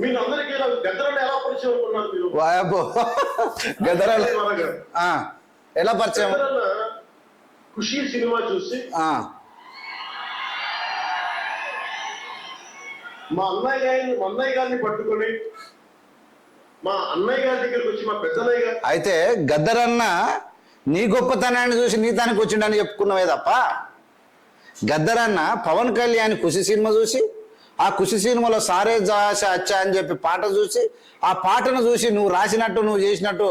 మీరందరికీ గద్దరన్న ఎలా పరిచయం అనుకున్నారు మీరు? గద్దరన్న ఎలా పరిచయం? ఖుషి సినిమా చూసి మా అన్నయ్య గారిని పట్టుకొని మా అన్నయ్య గారి దగ్గరికి వచ్చి మా పెద్దన్నయ్య గారు అయితే గద్దరన్న నీ గొప్పతనాన్ని చూసి నీ తనకు వచ్చిండని చెప్పుకున్నావే తప్ప గద్దరన్న పవన్ కళ్యాణ్ ఖుషి సినిమా చూసి ఆ ఖుషి సినిమాలో సారే జాష అచ్చా అని చెప్పి పాట చూసి ఆ పాటను చూసి నువ్వు రాసినట్టు నువ్వు చేసినట్టు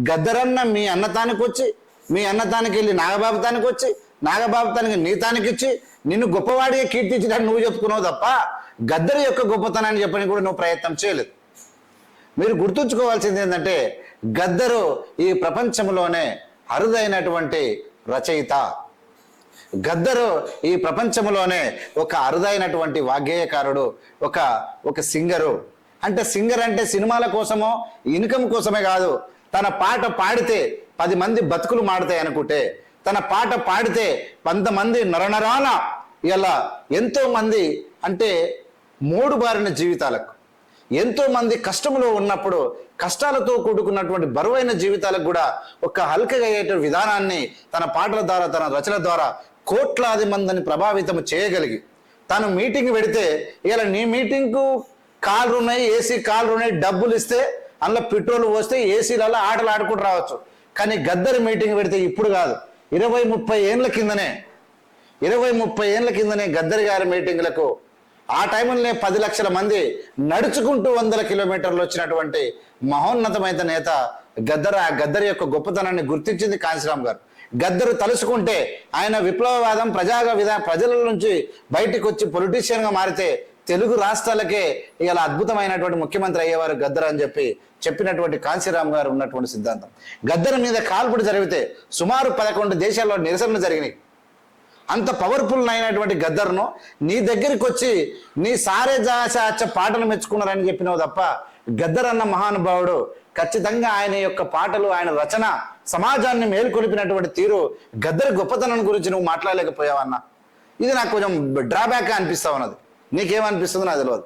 గద్దరన్న మీ అన్నతానికి వచ్చి మీ అన్నతానికి వెళ్ళి నాగబాబు తానికి వచ్చి నాగబాబు తానికి నీ తానికి ఇచ్చి నిన్ను గొప్పవాడిగా కీర్తించడానికి నువ్వు చెప్పుకున్నావు తప్ప గద్దరు యొక్క గొప్పతనాన్ని చెప్పని కూడా నువ్వు ప్రయత్నం చేయలేదు. మీరు గుర్తుంచుకోవాల్సింది ఏంటంటే గద్దరు ఈ ప్రపంచంలోనే అరుదైనటువంటి రచయిత. గద్దరు ఈ ప్రపంచంలోనే ఒక అరుదైనటువంటి వాగ్గేయకారుడు, ఒక సింగరు. అంటే సింగర్ అంటే సినిమాల కోసమో ఇన్కమ్ కోసమే కాదు, తన పాట పాడితే 10 మంది బతుకులు మాడతాయి అనుకుంటే, తన పాట పాడితే 100 మంది నరనరాన ఇలా ఎంతో మంది అంటే మూడుబారిన జీవితాలకు, ఎంతో మంది కష్టంలో ఉన్నప్పుడు కష్టాలతో కూడుకున్నటువంటి బరువైన జీవితాలకు కూడా ఒక హల్కగా అయ్యేటువంటి విధానాన్ని తన పాటల ద్వారా తన రచనల ద్వారా కోట్లాది మందిని ప్రభావితం చేయగలిగి తను మీటింగ్ పెడితే ఇలా నీ మీటింగ్కు కార్లు ఉన్నాయి, ఏసీ కార్లు ఉన్నాయి, డబ్బులు ఇస్తే అందులో పెట్రోల్ పోస్తే ఏసీలలో ఆటలు ఆడుకుంటూ రావచ్చు. కానీ గద్దరు మీటింగ్ పెడితే ఇప్పుడు కాదు, 20-30 ఏళ్ళ కిందనే 20-30 ఏళ్ళ కిందనే గద్దరు గారి మీటింగ్లకు ఆ టైంలోనే 10 లక్షల మంది నడుచుకుంటూ 100 కిలోమీటర్లు వచ్చినటువంటి మహోన్నతమైన నేత గద్దరు. ఆ గద్దరు యొక్క గొప్పతనాన్ని గుర్తించింది కాంశీరామ్ గారు. గద్దరు తలుసుకుంటే ఆయన విప్లవవాదం ప్రజల నుంచి బయటికి వచ్చి పొలిటీషియన్గా మారితే తెలుగు రాష్ట్రాలకే ఇలా అద్భుతమైనటువంటి ముఖ్యమంత్రి అయ్యేవారు గద్దరు అని చెప్పినటువంటి కాంశీరామ్ గారు ఉన్నటువంటి సిద్ధాంతం. గద్దరు మీద కాల్పుడు జరిగితే సుమారు 11 దేశాల్లో నిరసనలు జరిగినాయి. అంత పవర్ఫుల్ అయినటువంటి గద్దర్ను నీ దగ్గరికి వచ్చి నీ సారే జాచ పాటలు మెచ్చుకున్నారని చెప్పినావు తప్ప గద్దర్ అన్న మహానుభావుడు ఖచ్చితంగా ఆయన యొక్క పాటలు, ఆయన రచన సమాజాన్ని మేల్కొలిపినటువంటి తీరు, గద్దర్ గొప్పతనం గురించి నువ్వు మాట్లాడలేకపోయావన్నా. ఇది నాకు కొంచెం డ్రాబ్యాక్ అనిపిస్తా ఉన్నది. నీకేమనిపిస్తుందో నాకు తెలియదు.